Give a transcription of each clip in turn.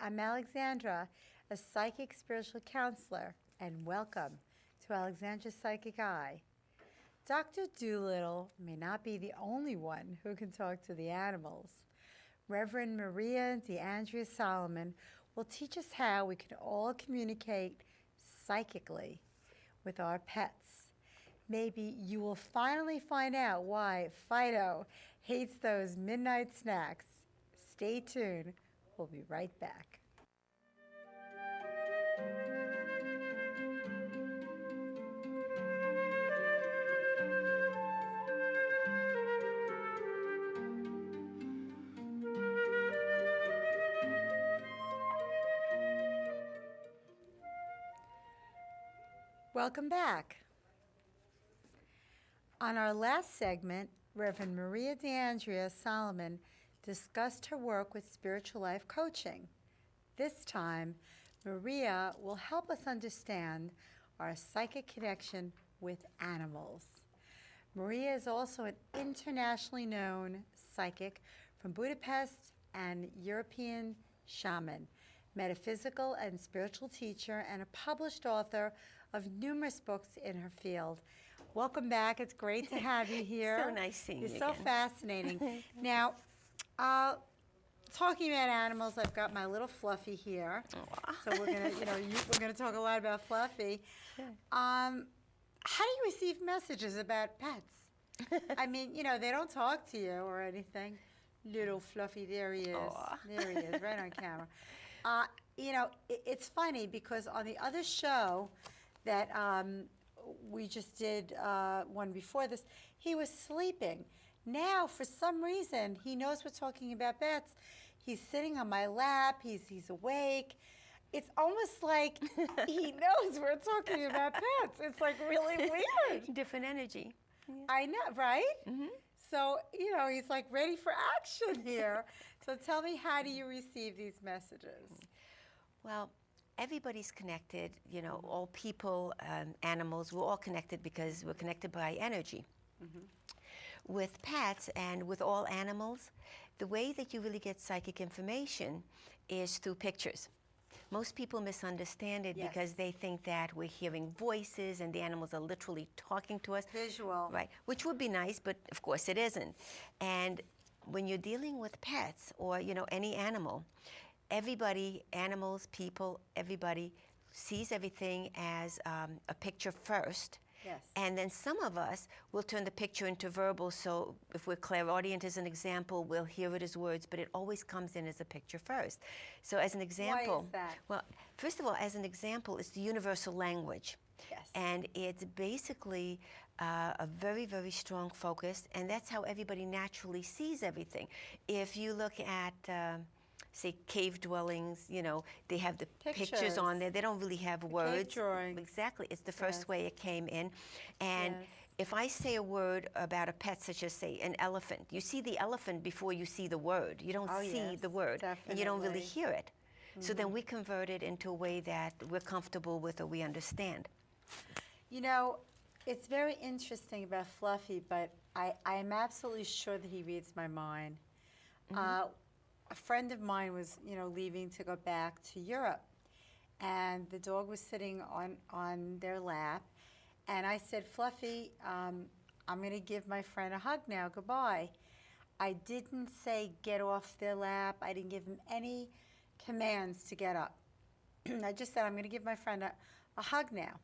I'm Alexandra, a psychic spiritual counselor, and welcome to Alexandra's Psychic Eye. Dr. Doolittle may not be the only one who can talk to the animals. Reverend Maria DeAndrea Solomon will teach us how we can all communicate psychically with our pets. Maybe you will finally find out why Fido hates those midnight snacks. Stay tuned. We'll be right back. Welcome back. On our last segment, Reverend Maria DeAndrea Solomon discussed her work with spiritual life coaching. This time, Maria will help us understand our psychic connection with animals. Maria is also an internationally known psychic from Budapest and European shaman, metaphysical and spiritual teacher, and a published author of numerous books in her field. Welcome back. It's great to have you here. So nice seeing you You're so again. fascinating. Now, talking about animals, I've got my little Fluffy here. Aw. So we're gonna, we're gonna talk a lot about Fluffy. How do you receive messages about pets? I mean, they don't talk to you or anything. Little Fluffy, there he is. Aw. There he is, right on camera. It's funny because on the other show that we just did one before this, he was sleeping. Now, for some reason, he knows we're talking about pets. He's sitting on my lap. He's awake. It's almost like he knows we're talking about pets. It's like really weird. Different energy. Yeah. I know, right? Mm-hmm. So, he's like ready for action here. So tell me, how do you receive these messages? Well, everybody's connected, all people, animals, we're all connected because we're connected by energy. Mm-hmm. With pets and with all animals, the way that you really get psychic information is through pictures. Most people misunderstand it because they think that we're hearing voices and the animals are literally talking to us. Visual. Right, which would be nice, but of course it isn't. And when you're dealing with pets or, any animal, everybody, animals, people, everybody sees everything as a picture first. Yes. And then some of us will turn the picture into verbal, so if we're clairaudient as an example, we'll hear it as words, but it always comes in as a picture first. So as an example... Why is that? Well, first of all, as an example, it's the universal language. Yes. And it's basically a very, very strong focus, and that's how everybody naturally sees everything. If you look at... say cave dwellings, they have the pictures on there. They don't really have words. Cave drawings. Exactly. It's the first way it came in. And Yes. if I say a word about a pet, such as, say, an elephant, you see the elephant before you see the word. You don't see yes, the word. And you don't really definitely. hear it. So then we convert it into a way that we're comfortable with or we understand. It's very interesting about Fluffy, but I am absolutely sure that he reads my mind. A friend of mine was, leaving to go back to Europe, and the dog was sitting on their lap, and I said, Fluffy, I'm going to give my friend a hug now. Goodbye. I didn't say get off their lap. I didn't give him any commands to get up. I just said, I'm going to give my friend a hug now.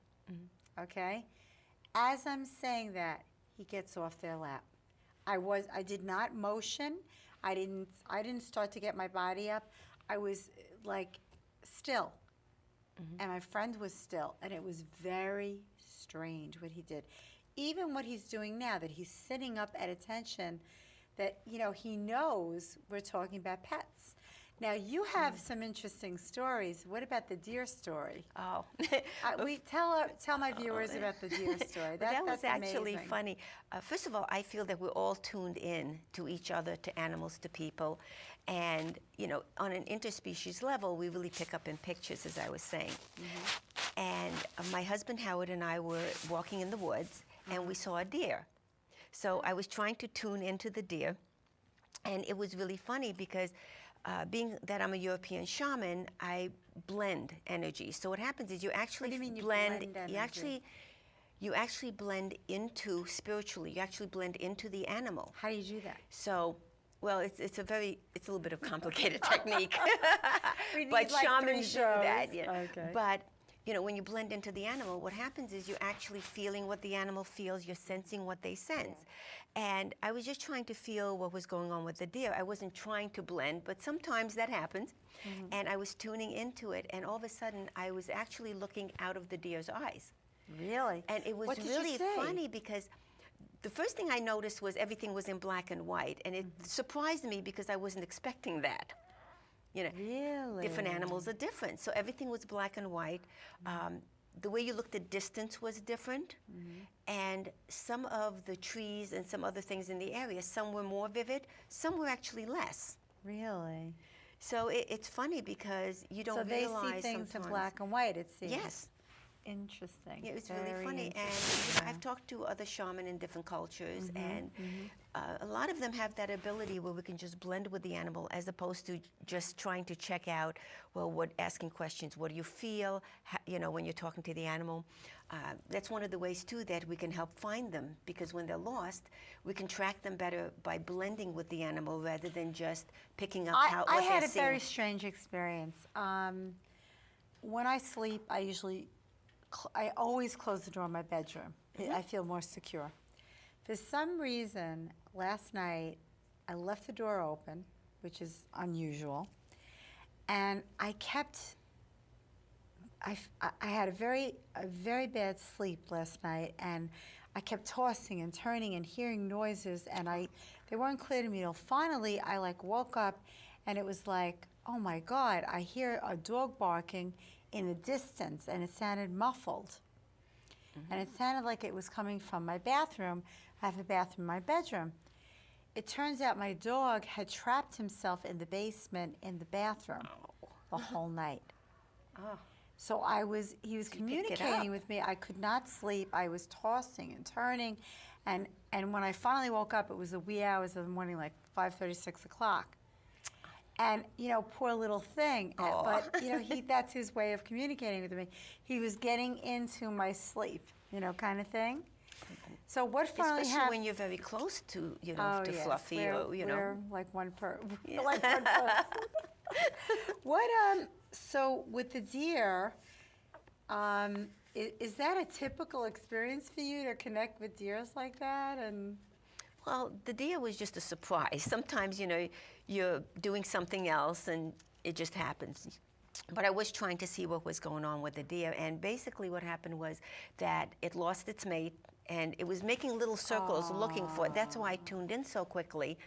Okay? As I'm saying that, he gets off their lap. I did not motion. I didn't start to get my body up. I was like still. And my friend was still, and it was very strange what he did. Even what he's doing now, that he's sitting up at attention, that he knows we're talking about pets. Now, you have some interesting stories. What about the deer story? Oh. Tell my viewers about the deer story. That was that's actually amazing. funny. First of all, I feel that we're all tuned in to each other, to animals, to people. And, on an interspecies level, we really pick up in pictures, as I was saying. And my husband Howard and I were walking in the woods, and we saw a deer. So I was trying to tune into the deer. And it was really funny because being that I'm a European shaman, I blend energy. So what happens is you actually What do you mean you blend energy? you actually blend into spiritually. You actually blend into the animal. How do you do that? So, well, it's a little bit of complicated technique. We need But like 3 shamans do that. shows. Yeah. Okay. But when you blend into the animal, what happens is you're actually feeling what the animal feels. You're sensing what they sense. And I was just trying to feel what was going on with the deer. I wasn't trying to blend, but sometimes that happens. And I was tuning into it, and all of a sudden, I was actually looking out of the deer's eyes. Really? And it was What did you really say? funny because the first thing I noticed was everything was in black and white, and it surprised me because I wasn't expecting that. Really? Different animals are different, so everything was black and white. The way you looked at distance was different, and some of the trees and some other things in the area, some were more vivid, some were actually less. Really? So it's funny because you don't So they realize see things in sometimes. black and white, it seems. Yes. Interesting. Yeah, it's Very really funny. And interesting. I've talked to other shaman in different cultures, and a lot of them have that ability where we can just blend with the animal as opposed to just trying to check out, asking questions. What do you feel, when you're talking to the animal? That's one of the ways, too, that we can help find them, because when they're lost, we can track them better by blending with the animal rather than just picking up what I they're had a seeing. very strange experience. When I sleep, I always close the door in my bedroom. I feel more secure. For some reason, last night, I left the door open, which is unusual, and I had a very bad sleep last night, and I kept tossing and turning and hearing noises, and they weren't clear to me till finally I woke up, and it was like, oh my God, I hear a dog barking in the distance, and it sounded muffled. And it sounded like it was coming from my bathroom. I have a bathroom in my bedroom. It turns out my dog had trapped himself in the basement in the bathroom the whole night. Oh. So he was communicating with me. I could not sleep. I was tossing and turning. And when I finally woke up, it was the wee hours of the morning, like 5:30, 6 o'clock. And, poor little thing. But, that's his way of communicating with me. He was getting into my sleep, kind of thing. So what finally Especially happened? when you're very close to, Oh, to yes. Fluffy, We're like one person. So with the deer, is that a typical experience for you to connect with deers like that? And well, the deer was just a surprise. Sometimes, you're doing something else and it just happens. But I was trying to see what was going on with the deer, and basically what happened was that it lost its mate, and it was making little circles looking for it. That's why I tuned in so quickly,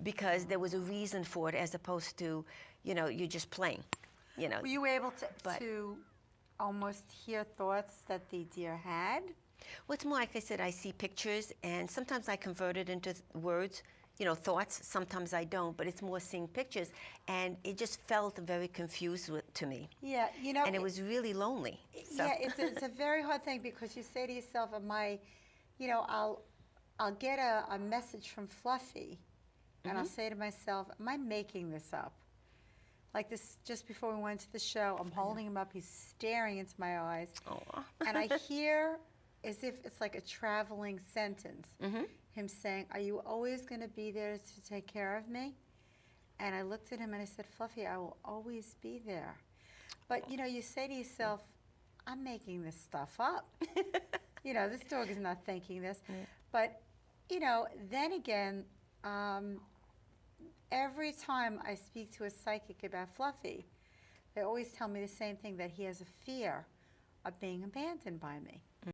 because there was a reason for it, as opposed to, you're just playing. Were you able to almost hear thoughts that the deer had? Well, it's more like I said, I see pictures, and sometimes I convert it into words, thoughts. Sometimes I don't, but it's more seeing pictures, and it just felt very confused to me. Yeah, and it was really lonely. So. Yeah, it's a very hard thing, because you say to yourself, I'll get a message from Fluffy, and I'll say to myself, am I making this up? Like this, just before we went to the show, I'm holding him up, he's staring into my eyes, and I hear, as if it's like a traveling sentence, him saying, are you always going to be there to take care of me? And I looked at him and I said, Fluffy, I will always be there. But, you say to yourself, I'm making this stuff up. This dog is not thinking this. But, then again, every time I speak to a psychic about Fluffy, they always tell me the same thing, that he has a fear of being abandoned by me.